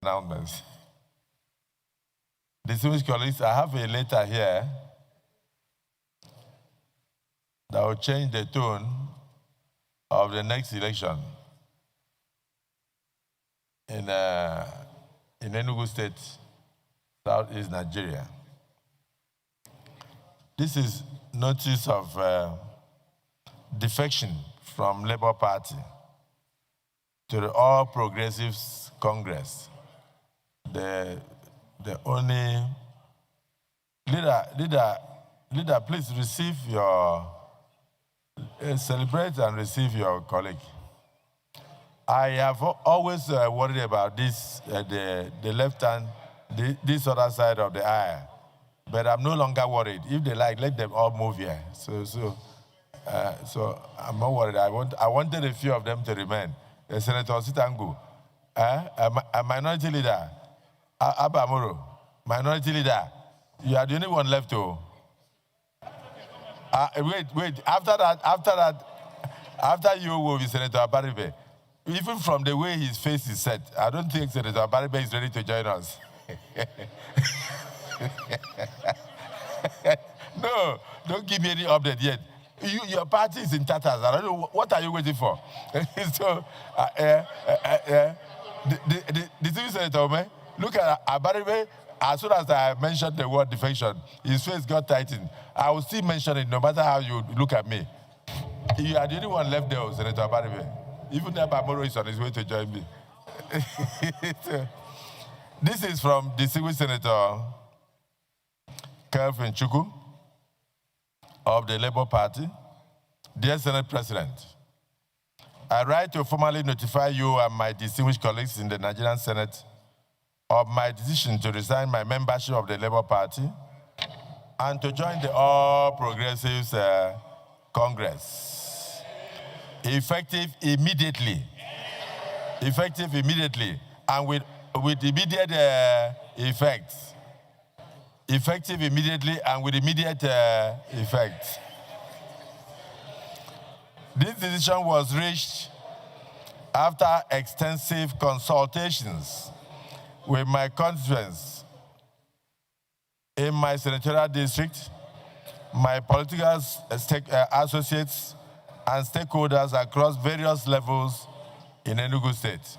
announcements. Distinguished colleagues, I have a letter here that will change the tone of the next election in Enugu State, Southeast Nigeria. This is notice of defection from Labour Party to the All Progressives Congress, the only leader, please receive your, celebrate and receive your colleague. I have always worried about this, the left hand, this other side of the aisle, but I'm no longer worried. If they like, let them all move here. So I'm not worried. I wanted a few of them to remain. Senator Sitangu, a minority leader, Abba Amuro, minority leader, you are the only one left to. Wait, after you will be Senator Abaribe, even from the way his face is set, I don't think Senator Abaribe is ready to join us. No, don't give me any update yet. Your party is in tatters. I don't know, what are you waiting for? So, the Senator, look at Abaribe. As soon as I mentioned the word defection, his face got tightened. I will still mention it no matter how you look at me. You are the only one left there, Senator Abaribe. Even Abamoro is on his way to join me. This is from distinguished Senator Kelvin Chukwu of the Labour Party. Dear Senate President, I write to formally notify you and my distinguished colleagues in the Nigerian Senate of my decision to resign my membership of the Labour Party and to join the All Progressives Congress. Effective immediately, and with immediate effect. Effective immediately and with immediate effect. This decision was reached after extensive consultations with my constituents in my senatorial district, my political associates, and stakeholders across various levels in Enugu State.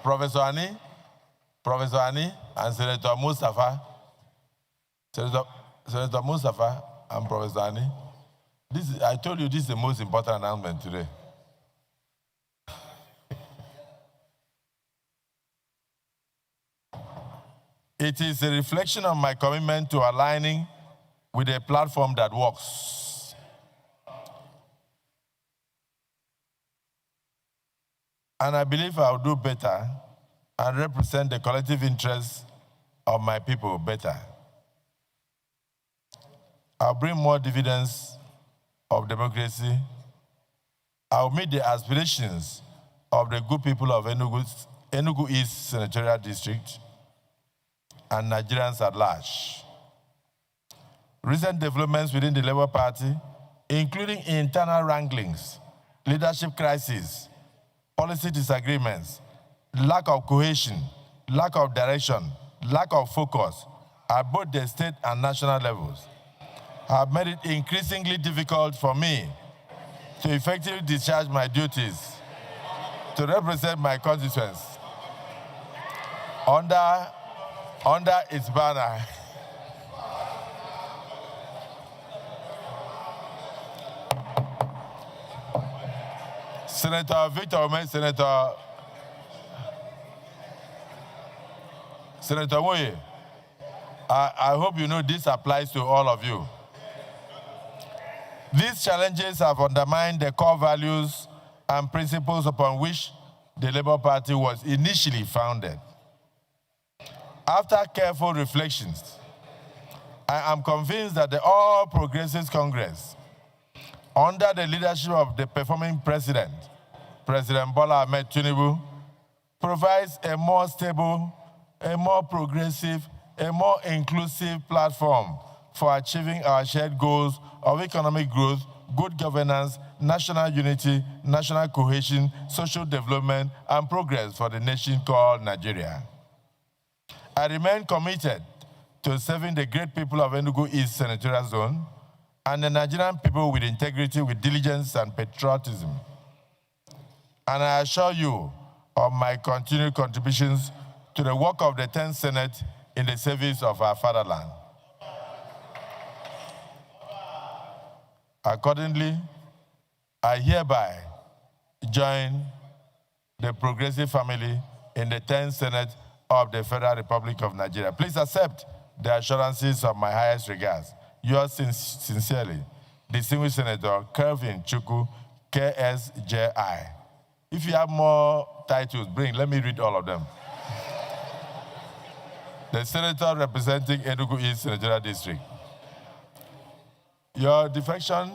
Professor Ani, and Senator Mustafa, Senator Mustafa and Professor Ani. I told you this is the most important announcement today. It is a reflection of my commitment to aligning with a platform that works. And I believe I'll do better and represent the collective interests of my people better. I'll bring more dividends of democracy. I'll meet the aspirations of the good people of Enugu East Senatorial District and Nigerians at large. Recent developments within the Labour Party, including internal wranglings, leadership crises, policy disagreements, lack of cohesion, lack of direction, lack of focus at both the state and national levels, have made it increasingly difficult for me to effectively discharge my duties to represent my constituents under its banner. Senator Victor Ome, Senator Moye, I hope you know this applies to all of you. These challenges have undermined the core values and principles upon which the Labour Party was initially founded. After careful reflections, I am convinced that the All Progressives Congress, under the leadership of the performing President Bola Ahmed Tinubu, provides a more stable, a more progressive, a more inclusive platform for achieving our shared goals of economic growth, good governance, national unity, national cohesion, social development, and progress for the nation called Nigeria. I remain committed to serving the great people of Enugu East Senatorial Zone and the Nigerian people with integrity, with diligence, and patriotism. And I assure you of my continued contributions to the work of the 10th Senate in the service of our fatherland. Accordingly, I hereby join the progressive family in the 10th Senate of the Federal Republic of Nigeria. Please accept the assurances of my highest regards. Yours sincerely, distinguished Senator Kelvin Chukwu, KSJI. If you have more titles, bring, let me read all of them. The Senator representing Enugu East Senatorial District. Your defection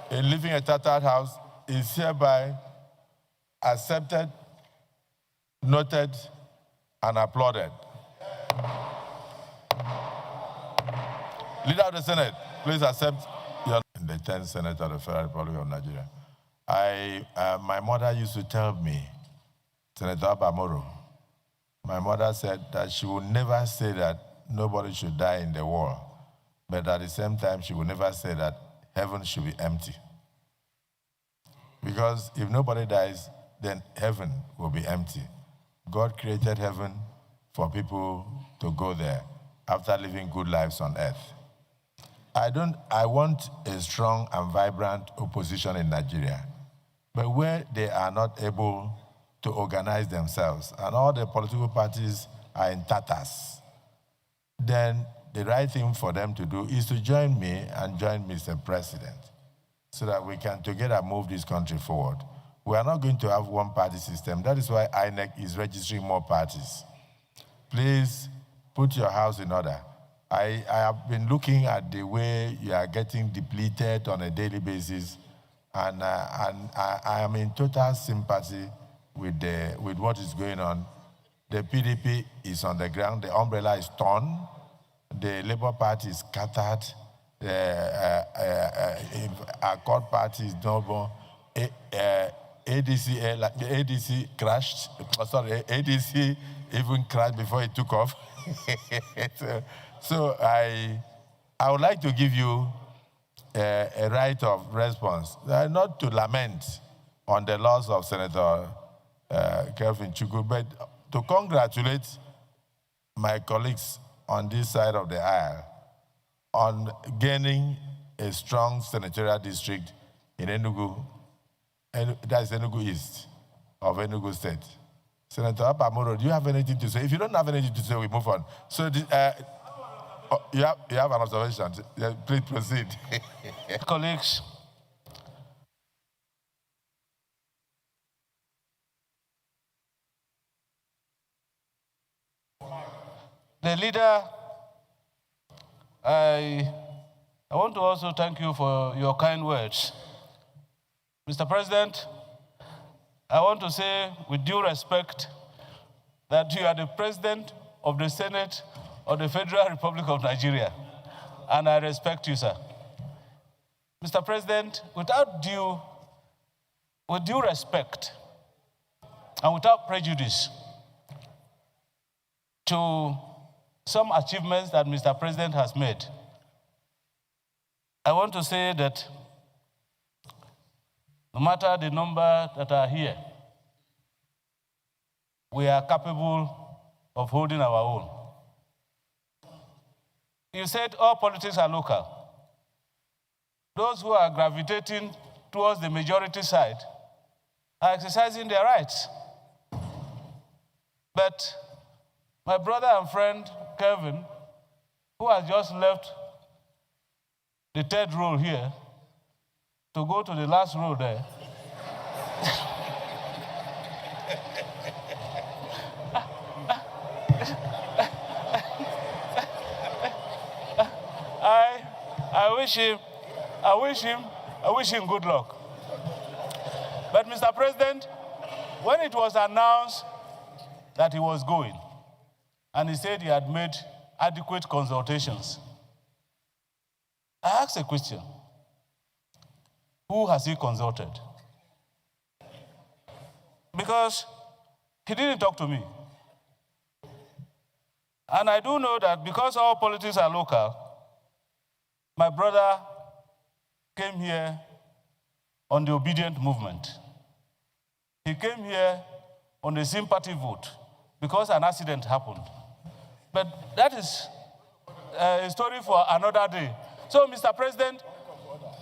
in leaving a tattered house is hereby accepted, noted, and applauded. Leader of the Senate, please accept your in the 10th Senate of the Federal Republic of Nigeria. My mother used to tell me, Senator Abamoro, my mother said that she would never say that nobody should die in the war, but at the same time, she would never say that heaven should be empty. Because if nobody dies, then heaven will be empty. God created heaven for people to go there after living good lives on earth. I want a strong and vibrant opposition in Nigeria, but where they are not able to organize themselves and all the political parties are in tatters, then the right thing for them to do is to join me and join Mr. President so that we can together move this country forward. We are not going to have one-party system. That is why INEC is registering more parties. Please put your house in order. I have been looking at the way you are getting depleted on a daily basis, and I am in total sympathy with what is going on. The PDP is on the ground, the umbrella is torn, the Labour Party is scattered, the Accord Party is double, ADC crashed, sorry, ADC even crashed before it took off. So I would like to give you a right of response, not to lament on the loss of Senator Kelvin Chukwu, but to congratulate my colleagues on this side of the aisle on gaining a strong senatorial district in Enugu, that is Enugu East of Enugu State. Senator Akpabio, do you have anything to say? If you don't have anything to say, we move on. So you have an observation. Please proceed. Colleagues, the leader, I want to also thank you for your kind words. Mr. President, I want to say with due respect that you are the President of the Senate of the Federal Republic of Nigeria, and I respect you, sir. Mr. President, with due respect and without prejudice to some achievements that Mr. President has made, I want to say that no matter the number that are here, we are capable of holding our own. You said all politics are local. Those who are gravitating towards the majority side are exercising their rights. But my brother and friend, Kevin, who has just left the third row here to go to the last row there, I wish him good luck. But Mr. President, when it was announced that he was going, and he said he had made adequate consultations. I asked a question. Who has he consulted? Because he didn't talk to me. And I do know that because all politics are local, my brother came here on the obedient movement. He came here on a sympathy vote because an accident happened. But that is a story for another day. So, Mr. President,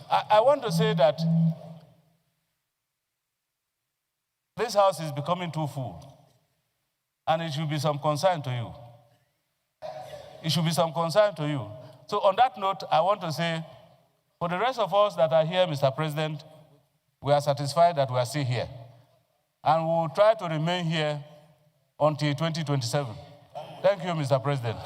I want to say that this house is becoming too full, and it should be some concern to you. It should be some concern to you. So on that note, I want to say, for the rest of us that are here, Mr. President, we are satisfied that we are still here. And we will try to remain here until 2027. Thank you, Mr. President.